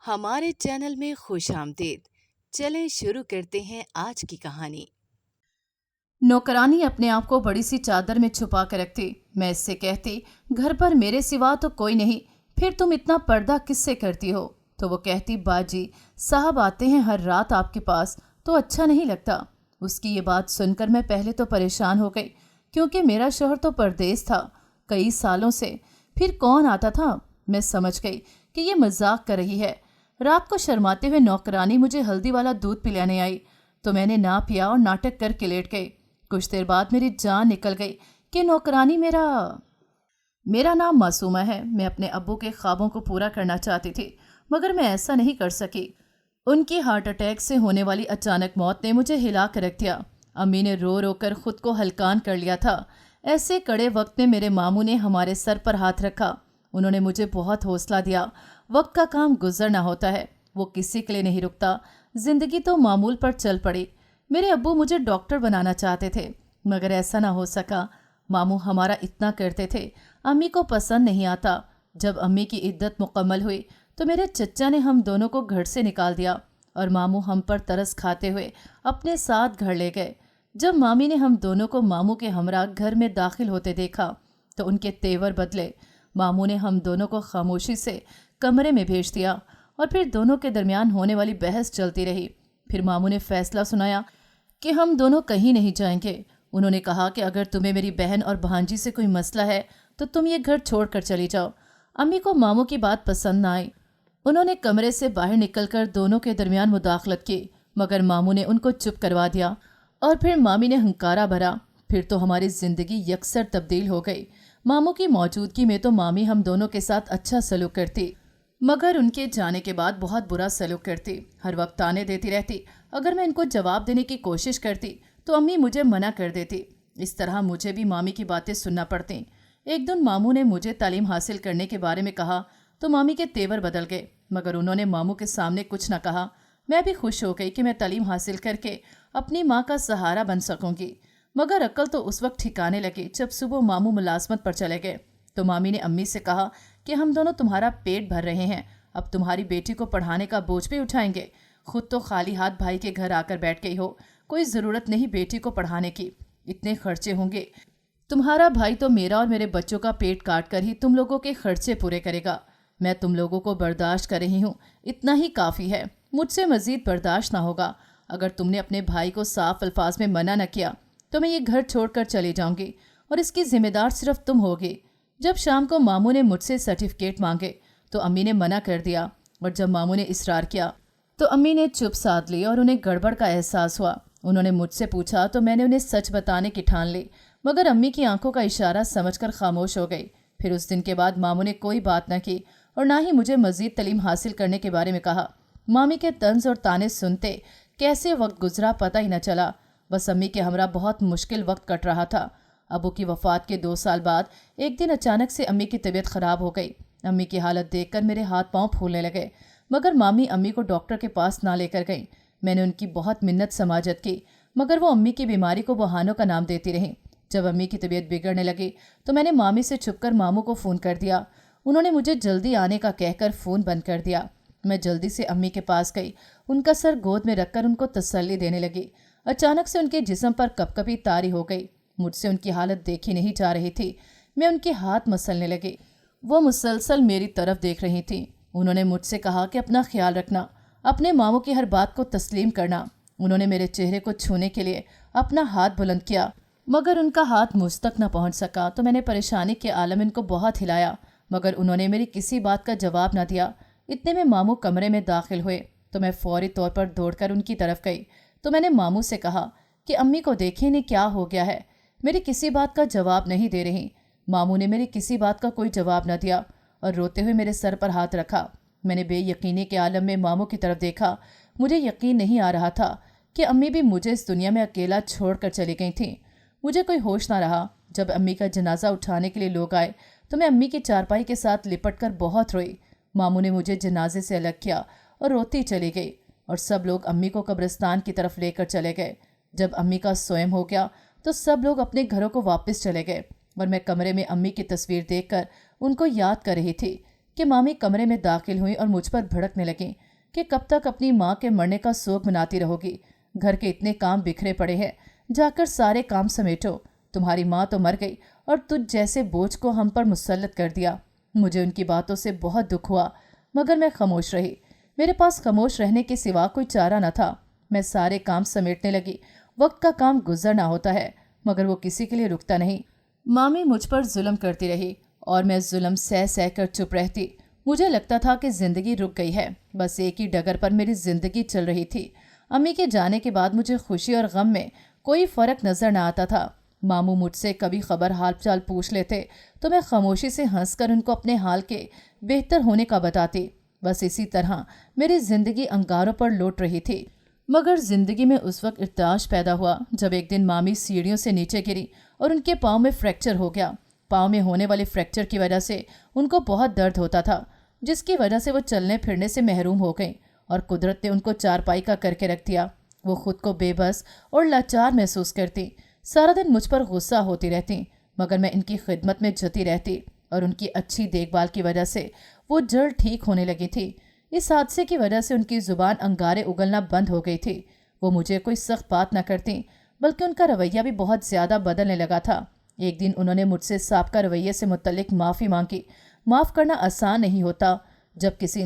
ہمارے چینل میں خوش آمدید۔ چلیں شروع کرتے ہیں آج کی کہانی۔ نوکرانی اپنے آپ کو بڑی سی چادر میں چھپا کر رکھتی۔ میں اس سے کہتی، گھر پر میرے سوا تو کوئی نہیں، پھر تم اتنا پردہ کس سے کرتی ہو؟ تو وہ کہتی، باجی صاحب آتے ہیں ہر رات آپ کے پاس تو اچھا نہیں لگتا۔ اس کی یہ بات سن کر میں پہلے تو پریشان ہو گئی، کیونکہ میرا شوہر تو پردیس تھا کئی سالوں سے۔ پھر کون آتا تھا؟ میں سمجھ گئی کہ یہ مذاق کر رہی ہے۔ رات کو شرماتے ہوئے نوکرانی مجھے ہلدی والا دودھ پلانے آئی تو میں نے نہ پیا اور ناٹک کر کے لیٹ گئی۔ کچھ دیر بعد میری جان نکل گئی کہ نوکرانی میرا نام معصومہ ہے۔ میں اپنے ابو کے خوابوں کو پورا کرنا چاہتی تھی، مگر میں ایسا نہیں کر سکی۔ ان کی ہارٹ اٹیک سے ہونے والی اچانک موت نے مجھے ہلا کر رکھ دیا۔ امی نے رو رو کر خود کو ہلکان کر لیا تھا۔ ایسے کڑے وقت میں میرے ماموں نے ہمارے سر پر ہاتھ رکھا۔ انہوں نے مجھے بہت حوصلہ دیا۔ وقت کا کام گزرنا ہوتا ہے، وہ کسی کے لیے نہیں رکتا۔ زندگی تو معمول پر چل پڑی۔ میرے ابو مجھے ڈاکٹر بنانا چاہتے تھے، مگر ایسا نہ ہو سکا۔ ماموں ہمارا اتنا کرتے تھے، امی کو پسند نہیں آتا۔ جب امی کی عدت مکمل ہوئی تو میرے چچا نے ہم دونوں کو گھر سے نکال دیا اور ماموں ہم پر ترس کھاتے ہوئے اپنے ساتھ گھر لے گئے۔ جب مامی نے ہم دونوں کو ماموں کے ہمراہ گھر میں داخل ہوتے دیکھا تو ان کے تیور بدلے۔ ماموں نے ہم دونوں کو خاموشی سے کمرے میں بھیج دیا اور پھر دونوں کے درمیان ہونے والی بحث چلتی رہی۔ پھر ماموں نے فیصلہ سنایا کہ ہم دونوں کہیں نہیں جائیں گے۔ انہوں نے کہا کہ اگر تمہیں میری بہن اور بھانجی سے کوئی مسئلہ ہے تو تم یہ گھر چھوڑ کر چلی جاؤ۔ امی کو ماموں کی بات پسند نہ آئی۔ انہوں نے کمرے سے باہر نکل کر دونوں کے درمیان مداخلت کی، مگر ماموں نے ان کو چپ کروا دیا اور پھر مامی نے ہنکارا بھرا۔ پھر تو ہماری زندگی یکسر تبدیل ہو گئی۔ ماموں کی موجودگی میں تو مامی ہم دونوں کے ساتھ اچھا سلوک کرتی، مگر ان کے جانے کے بعد بہت برا سلوک کرتی۔ ہر وقت تانے دیتی رہتی۔ اگر میں ان کو جواب دینے کی کوشش کرتی تو امی مجھے منع کر دیتی۔ اس طرح مجھے بھی مامی کی باتیں سننا پڑتیں۔ ایک دن ماموں نے مجھے تعلیم حاصل کرنے کے بارے میں کہا تو مامی کے تیور بدل گئے، مگر انہوں نے ماموں کے سامنے کچھ نہ کہا۔ میں بھی خوش ہو گئی کہ میں تعلیم حاصل کر کے اپنی ماں کا سہارا بن سکوں گی، مگر عقل تو اس وقت ٹھکانے لگی جب صبح ماموں ملازمت پر چلے گئے تو مامی نے امی سے کہا کہ ہم دونوں تمہارا پیٹ بھر رہے ہیں، اب تمہاری بیٹی کو پڑھانے کا بوجھ بھی اٹھائیں گے۔ خود تو خالی ہاتھ بھائی کے گھر آ کر بیٹھ گئی ہو، کوئی ضرورت نہیں بیٹی کو پڑھانے کی، اتنے خرچے ہوں گے۔ تمہارا بھائی تو میرا اور میرے بچوں کا پیٹ کاٹ کر ہی تم لوگوں کے خرچے پورے کرے گا۔ میں تم لوگوں کو برداشت کر رہی ہوں، اتنا ہی کافی ہے، مجھ سے مزید برداشت نہ ہوگا۔ اگر تم نے اپنے بھائی کو صاف الفاظ میں منع نہ کیا تو میں یہ گھر چھوڑ کر چلی جاؤں گی اور اس کی ذمہ دار صرف تم ہوگی۔ جب شام کو ماموں نے مجھ سے سرٹیفکیٹ مانگے تو امی نے منع کر دیا، اور جب ماموں نے اصرار کیا تو امی نے چپ سادھ لی اور انہیں گڑبڑ کا احساس ہوا۔ انہوں نے مجھ سے پوچھا تو میں نے انہیں سچ بتانے کی ٹھان لی، مگر امی کی آنکھوں کا اشارہ سمجھ کر خاموش ہو گئی۔ پھر اس دن کے بعد ماموں نے کوئی بات نہ کی اور نہ ہی مجھے مزید تعلیم حاصل کرنے کے بارے میں کہا۔ مامی کے طنز اور تانے سنتے کیسے وقت گزرا پتہ ہی نہ چلا۔ بس امی کے ہمراہ بہت مشکل وقت کٹ رہا تھا۔ ابو کی وفات کے 2 سال بعد ایک دن اچانک سے امی کی طبیعت خراب ہو گئی۔ امی کی حالت دیکھ کر میرے ہاتھ پاؤں پھولنے لگے، مگر مامی امی کو ڈاکٹر کے پاس نہ لے کر گئیں۔ میں نے ان کی بہت منت سماجت کی، مگر وہ امی کی بیماری کو بہانوں کا نام دیتی رہیں۔ جب امی کی طبیعت بگڑنے لگی تو میں نے مامی سے چھپ کر ماموں کو فون کر دیا۔ انہوں نے مجھے جلدی آنے کا کہہ کر فون بند کر دیا۔ میں جلدی سے امی کے پاس گئی، ان کا سر گود میں رکھ کر ان کو تسلی دینے لگی۔ اچانک سے ان کے جسم پر کپکپی طاری ہو گئی۔ مجھ سے ان کی حالت دیکھی نہیں جا رہی تھی۔ میں ان کے ہاتھ مسلنے لگی۔ وہ مسلسل میری طرف دیکھ رہی تھیں۔ انہوں نے مجھ سے کہا کہ اپنا خیال رکھنا، اپنے ماموں کی ہر بات کو تسلیم کرنا۔ انہوں نے میرے چہرے کو چھونے کے لیے اپنا ہاتھ بلند کیا، مگر ان کا ہاتھ مجھ تک نہ پہنچ سکا تو میں نے پریشانی کے عالم ان کو بہت ہلایا، مگر انہوں نے میری کسی بات کا جواب نہ دیا۔ اتنے میں ماموں کمرے میں داخل ہوئے تو میں فوری طور پر دوڑ کر ان کی طرف گئی تو میں نے ماموں سے کہا کہ امی کو دیکھیں انہیں کیا ہو گیا ہے، میری کسی بات کا جواب نہیں دے رہی۔ ماموں نے میری کسی بات کا کوئی جواب نہ دیا اور روتے ہوئے میرے سر پر ہاتھ رکھا۔ میں نے بے یقینی کے عالم میں ماموں کی طرف دیکھا۔ مجھے یقین نہیں آ رہا تھا کہ امی بھی مجھے اس دنیا میں اکیلا چھوڑ کر چلی گئی تھیں۔ مجھے کوئی ہوش نہ رہا۔ جب امی کا جنازہ اٹھانے کے لیے لوگ آئے تو میں امی کی چارپائی کے ساتھ لپٹ کر بہت روئی۔ ماموں نے مجھے جنازے سے الگ کیا اور روتی چلی گئی، اور سب لوگ امی کو قبرستان کی طرف لے کر چلے گئے۔ جب امی کا سوئم ہو گیا تو سب لوگ اپنے گھروں کو واپس چلے گئے اور میں کمرے میں امی کی تصویر دیکھ کر ان کو یاد کر رہی تھی کہ مامی کمرے میں داخل ہوئی اور مجھ پر بھڑکنے لگیں کہ کب تک اپنی ماں کے مرنے کا سوگ مناتی رہو گی؟ گھر کے اتنے کام بکھرے پڑے ہیں، جا کر سارے کام سمیٹو۔ تمہاری ماں تو مر گئی اور تجھ جیسے بوجھ کو ہم پر مسلط کر دیا۔ مجھے ان کی باتوں سے بہت دکھ ہوا، مگر میں خاموش رہی۔ میرے پاس خاموش رہنے کے سوا کوئی چارہ نہ تھا۔ میں سارے کام سمیٹنے لگی۔ وقت کا کام گزرنا ہوتا ہے، مگر وہ کسی کے لیے رکتا نہیں۔ مامی مجھ پر ظلم کرتی رہی اور میں ظلم سہ سہ کر چپ رہتی۔ مجھے لگتا تھا کہ زندگی رک گئی ہے، بس ایک ہی ڈگر پر میری زندگی چل رہی تھی۔ امی کے جانے کے بعد مجھے خوشی اور غم میں کوئی فرق نظر نہ آتا تھا۔ ماموں مجھ سے کبھی خبر حال چال پوچھ لیتے تو میں خاموشی سے ہنس کر ان کو اپنے حال کے بہتر ہونے کا بتاتی۔ بس اسی طرح میری زندگی انگاروں پر لوٹ رہی تھی۔ مگر زندگی میں اس وقت ارتعاش پیدا ہوا جب ایک دن مامی سیڑھیوں سے نیچے گری اور ان کے پاؤں میں فریکچر ہو گیا۔ پاؤں میں ہونے والے فریکچر کی وجہ سے ان کو بہت درد ہوتا تھا، جس کی وجہ سے وہ چلنے پھرنے سے محروم ہو گئیں اور قدرت نے ان کو چارپائی کا کر کے رکھ دیا۔ وہ خود کو بے بس اور لاچار محسوس کرتی، سارا دن مجھ پر غصہ ہوتی رہتی، مگر میں ان کی خدمت میں جتی رہتی اور ان کی اچھی دیکھ بھال کی وجہ سے وہ جلد ٹھیک ہونے لگی تھی۔ اس حادثے کی وجہ سے ان کی زبان انگارے اگلنا بند ہو گئی تھی۔ وہ مجھے کوئی سخت بات نہ کرتی، بلکہ ان کا رویہ بھی بہت زیادہ بدلنے لگا تھا۔ ایک دن انہوں نے مجھ سے سابقہ رویے سے متعلق معافی مانگی۔ معاف کرنا آسان نہیں ہوتا جب کسی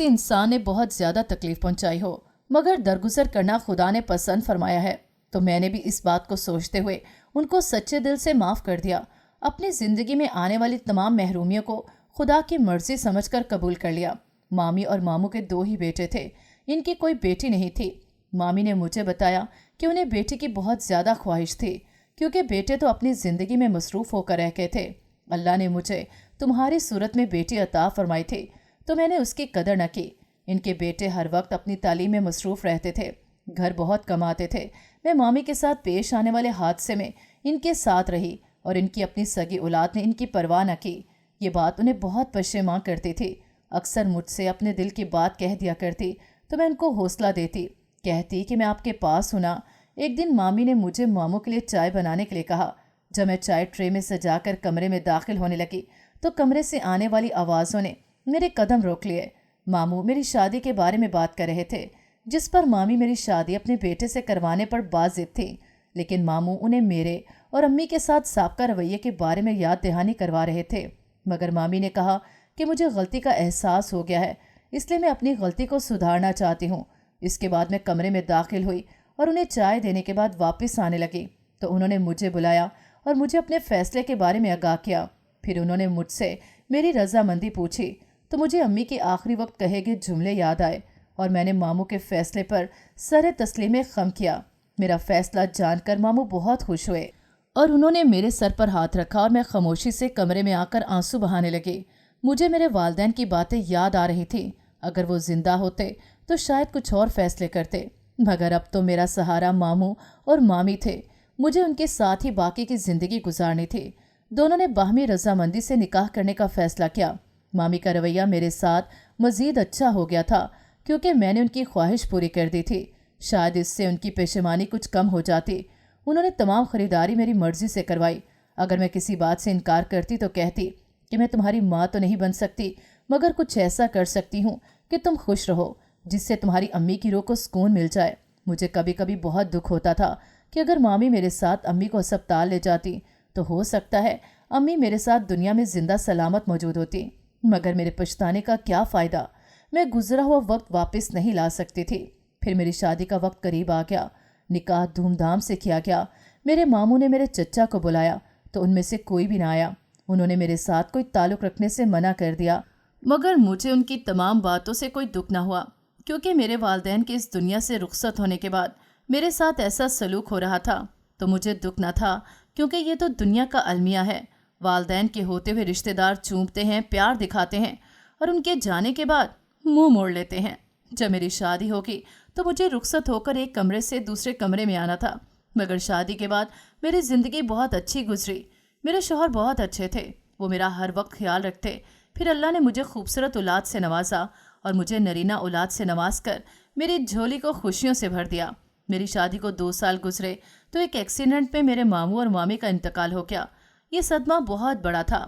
انسان نے بہت زیادہ تکلیف پہنچائی ہو، مگر درگزر کرنا خدا نے پسند فرمایا ہے۔ تو میں نے بھی اس بات کو سوچتے ہوئے ان کو سچے دل سے معاف کر دیا۔ اپنی زندگی میں آنے والی تمام محرومیوں کو خدا کی مرضی سمجھ کر قبول کر لیا۔ مامی اور ماموں کے 2 ہی بیٹے تھے، ان کی کوئی بیٹی نہیں تھی۔ مامی نے مجھے بتایا کہ انہیں بیٹی کی بہت زیادہ خواہش تھی، کیونکہ بیٹے تو اپنی زندگی میں مصروف ہو کر رہ گئے تھے۔ اللہ نے مجھے تمہاری صورت میں بیٹی عطا فرمائی تھی تو میں نے اس کی قدر نہ کی۔ ان کے بیٹے ہر وقت اپنی تعلیم میں مصروف رہتے تھے، گھر بہت کماتے تھے۔ میں مامی کے ساتھ پیش آنے والے حادثے میں ان کے ساتھ رہی اور ان کی اپنی سگی اولاد نے ان کی پرواہ نہ کی۔ یہ بات انہیں بہت پشیماں کرتی تھی۔ اکثر مجھ سے اپنے دل کی بات کہہ دیا کرتی تو میں ان کو حوصلہ دیتی، کہتی کہ میں آپ کے پاس ہوں نا۔ ایک دن مامی نے مجھے ماموں کے لیے چائے بنانے کے لیے کہا۔ جب میں چائے ٹرے میں سجا کر کمرے میں داخل ہونے لگی تو کمرے سے آنے والی آوازوں نے میرے قدم روک لیے۔ ماموں میری شادی کے بارے میں بات کر رہے تھے، جس پر مامی میری شادی اپنے بیٹے سے کروانے پر باضد تھی، لیکن ماموں انہیں میرے اور امی کے ساتھ سابقہ رویے کے بارے میں یاد دہانی کروا رہے تھے۔ مگر مامی نے کہا کہ مجھے غلطی کا احساس ہو گیا ہے، اس لیے میں اپنی غلطی کو سدھارنا چاہتی ہوں۔ اس کے بعد میں کمرے میں داخل ہوئی اور انہیں چائے دینے کے بعد واپس آنے لگی تو انہوں نے مجھے بلایا اور مجھے اپنے فیصلے کے بارے میں آگاہ کیا۔ پھر انہوں نے مجھ سے میری رضامندی پوچھی تو مجھے امی کے آخری وقت کہے گئے جملے یاد آئے اور میں نے ماموں کے فیصلے پر سر تسلیم خم کیا۔ میرا فیصلہ جان کر ماموں بہت خوش ہوئے اور انہوں نے میرے سر پر ہاتھ رکھا اور میں خاموشی سے کمرے میں آ کر آنسو بہانے لگی۔ مجھے میرے والدین کی باتیں یاد آ رہی تھیں۔ اگر وہ زندہ ہوتے تو شاید کچھ اور فیصلے کرتے، مگر اب تو میرا سہارا ماموں اور مامی تھے۔ مجھے ان کے ساتھ ہی باقی کی زندگی گزارنی تھی۔ دونوں نے باہمی رضامندی سے نکاح کرنے کا فیصلہ کیا۔ مامی کا رویہ میرے ساتھ مزید اچھا ہو گیا تھا کیونکہ میں نے ان کی خواہش پوری کر دی تھی۔ شاید اس سے ان کی پشیمانی کچھ کم ہو جاتی۔ انہوں نے تمام خریداری میری مرضی سے کروائی۔ اگر میں کسی بات سے انکار کرتی تو کہتی کہ میں تمہاری ماں تو نہیں بن سکتی، مگر کچھ ایسا کر سکتی ہوں کہ تم خوش رہو، جس سے تمہاری امی کی روح کو سکون مل جائے۔ مجھے کبھی کبھی بہت دکھ ہوتا تھا کہ اگر مامی میرے ساتھ امی کو ہسپتال لے جاتی تو ہو سکتا ہے امی میرے ساتھ دنیا میں زندہ سلامت موجود ہوتی، مگر میرے پچھتانے کا کیا فائدہ؟ میں گزرا ہوا وقت واپس نہیں لا سکتی تھی۔ پھر میری شادی کا وقت قریب آ گیا۔ نکاح دھوم دھام سے کیا گیا۔ میرے ماموں نے میرے چچا کو بلایا تو ان میں سے کوئی بھی نہ آیا۔ انہوں نے میرے ساتھ کوئی تعلق رکھنے سے منع کر دیا، مگر مجھے ان کی تمام باتوں سے کوئی دکھ نہ ہوا، کیونکہ میرے والدین کے اس دنیا سے رخصت ہونے کے بعد میرے ساتھ ایسا سلوک ہو رہا تھا تو مجھے دکھ نہ تھا، کیونکہ یہ تو دنیا کا المیہ ہے۔ والدین کے ہوتے ہوئے رشتہ دار چومتے ہیں، پیار دکھاتے ہیں اور ان کے جانے کے بعد منہ موڑ لیتے ہیں۔ جب میری شادی ہوگی تو مجھے رخصت ہو کر ایک کمرے سے دوسرے کمرے میں آنا تھا، مگر شادی کے بعد میری زندگی بہت اچھی گزری۔ میرے شوہر بہت اچھے تھے، وہ میرا ہر وقت خیال رکھتے۔ پھر اللہ نے مجھے خوبصورت اولاد سے نوازا اور مجھے نرینہ اولاد سے نواز کر میری جھولی کو خوشیوں سے بھر دیا۔ میری شادی کو 2 سال گزرے تو ایک ایکسیڈنٹ میں میرے ماموں اور مامی کا انتقال ہو گیا۔ یہ صدمہ بہت بڑا تھا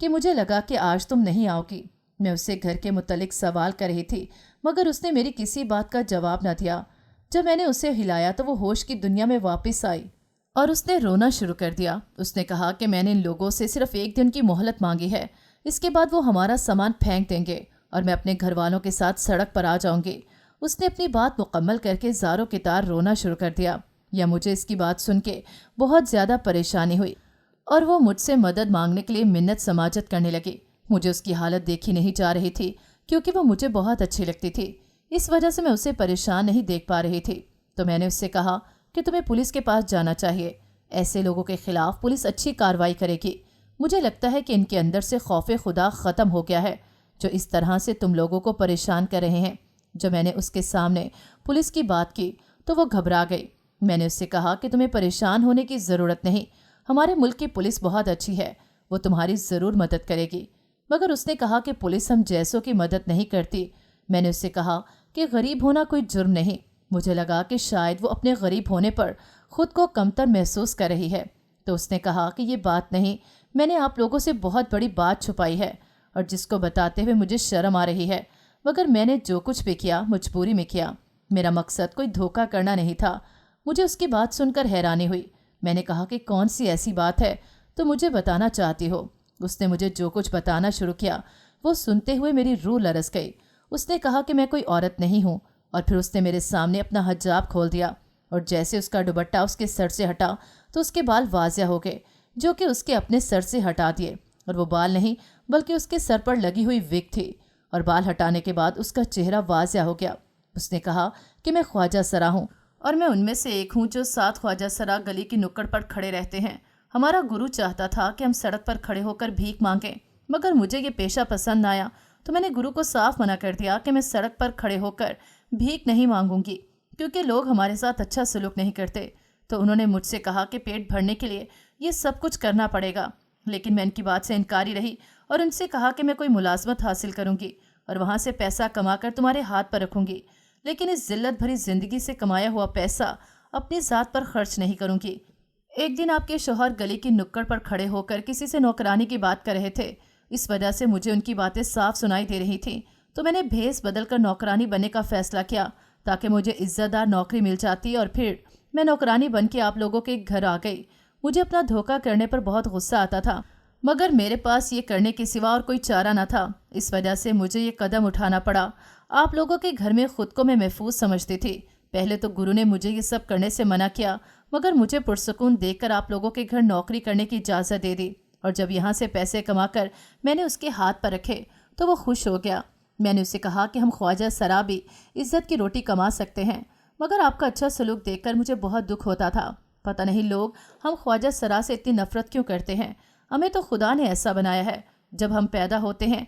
کہ مجھے لگا کہ آج تم نہیں آؤگی۔ میں اسے گھر کے متعلق سوال کر رہی تھی مگر اس نے میری کسی بات کا جواب نہ دیا۔ جب میں نے اسے ہلایا تو وہ ہوش کی دنیا میں واپس آئی اور اس نے رونا شروع کر دیا۔ اس نے کہا کہ میں نے ان لوگوں سے صرف 1 دن کی مہلت مانگی ہے، اس کے بعد وہ ہمارا سامان پھینک دیں گے اور میں اپنے گھر والوں کے ساتھ سڑک پر آ جاؤں گی۔ اس نے اپنی بات مکمل کر کے زاروں کی طرح رونا شروع کر دیا۔ یا مجھے اس کی بات سن کے بہت زیادہ پریشانی ہوئی اور وہ مجھ سے مدد مانگنے کے لیے منت سماجت کرنے لگی۔ مجھے اس کی حالت دیکھی نہیں جا رہی تھی کیونکہ وہ مجھے بہت اچھی لگتی تھی، اس وجہ سے میں اسے پریشان نہیں دیکھ پا رہی تھی۔ تو میں نے اس سے کہا کہ تمہیں پولیس کے پاس جانا چاہیے، ایسے لوگوں کے خلاف پولیس اچھی کارروائی کرے گی۔ مجھے لگتا ہے کہ ان کے اندر سے خوف خدا ختم ہو گیا ہے جو اس طرح سے تم لوگوں کو پریشان کر رہے ہیں۔ جب میں نے اس کے سامنے پولیس کی بات کی تو وہ گھبرا گئی۔ میں نے اس سے کہا کہ تمہیں پریشان ہونے کی ضرورت نہیں، ہمارے ملک کی پولیس بہت اچھی ہے، وہ تمہاری ضرور مدد کرے گی۔ مگر اس نے کہا کہ پولیس ہم جیسوں کی مدد نہیں کرتی۔ میں نے اس سے کہا کہ غریب ہونا کوئی جرم نہیں۔ مجھے لگا کہ شاید وہ اپنے غریب ہونے پر خود کو کمتر محسوس کر رہی ہے۔ تو اس نے کہا کہ یہ بات نہیں، میں نے آپ لوگوں سے بہت بڑی بات چھپائی ہے اور جس کو بتاتے ہوئے مجھے شرم آ رہی ہے، مگر میں نے جو کچھ بھی کیا مجبوری میں کیا، میرا مقصد کوئی دھوکہ کرنا نہیں تھا۔ مجھے اس کی بات سن کر حیرانی ہوئی۔ میں نے کہا کہ کون سی ایسی بات ہے تو مجھے بتانا چاہتی ہو؟ اس نے مجھے جو کچھ بتانا شروع کیا وہ سنتے ہوئے میری روح لرز گئی۔ اس نے کہا کہ میں کوئی عورت نہیں ہوں اور پھر اس نے میرے سامنے اپنا حجاب کھول دیا اور جیسے اس کا دوپٹہ اس کے سر سے ہٹا تو اس کے بال واضح ہو گئے جو کہ اس کے اپنے سر سے ہٹا دیے، اور وہ بال نہیں بلکہ اس کے سر پر لگی ہوئی وگ تھی، اور بال ہٹانے کے بعد اس کا چہرہ واضح ہو گیا۔ اس نے کہا کہ میں خواجہ سرا ہوں اور میں ان میں سے ایک ہوں جو 7 خواجہ سرا گلی کی نکڑ پر کھڑے رہتے ہیں۔ ہمارا گرو چاہتا تھا کہ ہم سڑک پر کھڑے ہو کر بھیک مانگیں، مگر مجھے یہ پیشہ پسند نہ آیا، تو میں نے گرو کو صاف منع کر دیا کہ میں سڑک پر کھڑے ہو کر بھیک نہیں مانگوں گی کیونکہ لوگ ہمارے ساتھ اچھا سلوک نہیں کرتے۔ تو انہوں نے مجھ سے کہا کہ پیٹ بھرنے کے لیے یہ سب کچھ کرنا پڑے گا، لیکن میں ان کی بات سے انکاری رہی اور ان سے کہا کہ میں کوئی ملازمت حاصل کروں گی اور وہاں سے پیسہ کما کر تمہارے ہاتھ پر رکھوں گی، لیکن اس ذلت بھری زندگی سے کمایا ہوا پیسہ اپنی ذات پر خرچ نہیں کروں گی۔ ایک دن آپ کے شوہر گلی کی نکڑ پر کھڑے ہو کر کسی سے نوکرانی کی بات کر رہے تھے، اس وجہ سے مجھے ان کی باتیں صاف سنائی دے رہی تھیں، تو میں نے بھیس بدل کر نوکرانی بننے کا فیصلہ کیا تاکہ مجھے عزت دار نوکری مل جاتی، اور پھر میں نوکرانی بن کے آپ لوگوں کے گھر آ گئی۔ مجھے اپنا دھوکہ کرنے پر بہت غصہ آتا تھا، مگر میرے پاس یہ کرنے کے سوا اور کوئی چارہ نہ تھا، اس وجہ سے مجھے یہ قدم اٹھانا پڑا۔ آپ لوگوں کے گھر میں خود کو میں محفوظ سمجھتی تھی۔ پہلے تو گرو نے مجھے یہ سب کرنے سے منع کیا، مگر مجھے پرسکون دیکھ کر آپ لوگوں کے گھر نوکری کرنے کی اجازت دے دی، اور جب یہاں سے پیسے کما کر میں نے اس کے ہاتھ پر رکھے تو وہ خوش ہو گیا۔ میں نے اسے کہا کہ ہم خواجہ سرا بھی عزت کی روٹی کما سکتے ہیں، مگر آپ کا اچھا سلوک دیکھ کر مجھے بہت دکھ ہوتا تھا۔ پتہ نہیں لوگ ہم خواجہ سرا سے اتنی نفرت کیوں کرتے ہیں، ہمیں تو خدا نے ایسا بنایا ہے، جب ہم پیدا ہوتے ہیں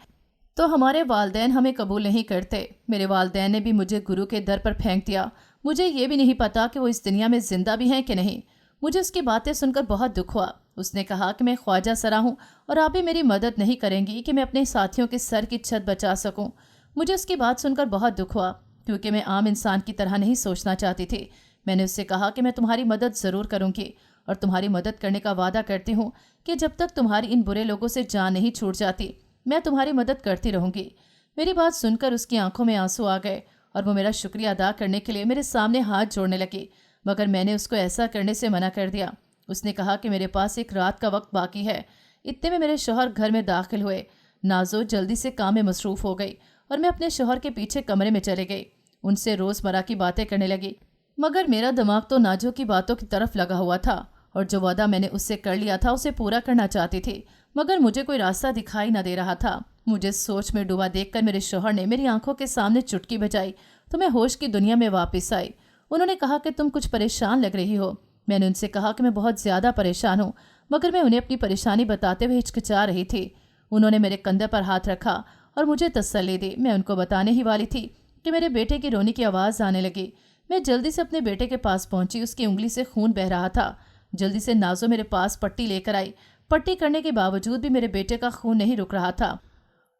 تو ہمارے والدین ہمیں قبول نہیں کرتے۔ میرے والدین نے بھی مجھے گرو کے در پر پھینک دیا، مجھے یہ بھی نہیں پتا کہ وہ اس دنیا میں زندہ بھی ہیں کہ نہیں۔ مجھے اس کی باتیں سن کر بہت دکھ ہوا۔ اس نے کہا کہ میں خواجہ سرا ہوں اور آپ بھی میری مدد نہیں کریں گی کہ میں اپنے ساتھیوں کے سر کی چھت بچا سکوں۔ مجھے اس کی بات سن کر بہت دکھ ہوا کیونکہ میں عام انسان کی طرح نہیں سوچنا چاہتی تھی۔ میں نے اس سے کہا کہ میں تمہاری مدد ضرور کروں گی اور تمہاری مدد کرنے کا وعدہ کرتی ہوں کہ جب تک تمہاری ان برے لوگوں سے جان نہیں چھوٹ جاتی میں تمہاری مدد کرتی رہوں گی۔ میری بات سن کر اس کی آنکھوں میں آنسو آ گئے اور وہ میرا شکریہ ادا کرنے کے لیے میرے سامنے ہاتھ جوڑنے لگی، مگر میں نے اس کو ایسا کرنے سے منع کر دیا۔ اس نے کہا کہ میرے پاس ایک رات کا وقت باقی ہے۔ اتنے میں میرے شوہر گھر میں داخل ہوئے۔ نازو جلدی سے کام میں مصروف ہو گئی اور میں اپنے شوہر کے پیچھے کمرے میں چلے گئی، ان سے روزمرہ کی باتیں کرنے لگی، مگر میرا دماغ تو ناجو کی باتوں کی طرف لگا ہوا تھا اور جو وعدہ میں نے اس سے کر لیا تھا اسے پورا کرنا چاہتی تھی، مگر مجھے کوئی راستہ دکھائی نہ دے رہا تھا۔ مجھے سوچ میں ڈوبا دیکھ کر میرے شوہر نے میری آنکھوں کے سامنے چٹکی بجائی تو میں ہوش کی دنیا میں واپس آئی۔ انہوں نے کہا کہ تم کچھ پریشان لگ رہی ہو۔ میں نے ان سے کہا کہ میں بہت زیادہ پریشان ہوں، مگر میں انہیں اپنی پریشانی بتاتے ہوئے ہچکچا رہی تھی۔ انہوں نے میرے کندھے پر ہاتھ رکھا اور مجھے تسلی دی۔ میں ان کو بتانے ہی والی تھی کہ میرے بیٹے کی رونے کی آواز آنے لگی۔ میں جلدی سے اپنے بیٹے کے پاس پہنچی، اس کی انگلی سے خون بہہ رہا تھا۔ جلدی سے نازو میرے پاس پٹی لے کر آئی۔ پٹی کرنے کے باوجود بھی میرے بیٹے کا خون نہیں رک رہا تھا۔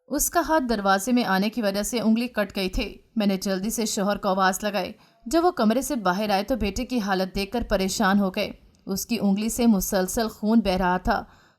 اس کا ہاتھ دروازے میں آنے کی وجہ سے انگلی کٹ گئی تھی۔ میں نے جلدی سے شوہر کو آواز لگائی۔ جب وہ کمرے سے باہر آئے تو بیٹے کی حالت دیکھ کر پریشان ہو گئے۔ اس کی انگلی سے مسلسل خون بہہ رہا تھا۔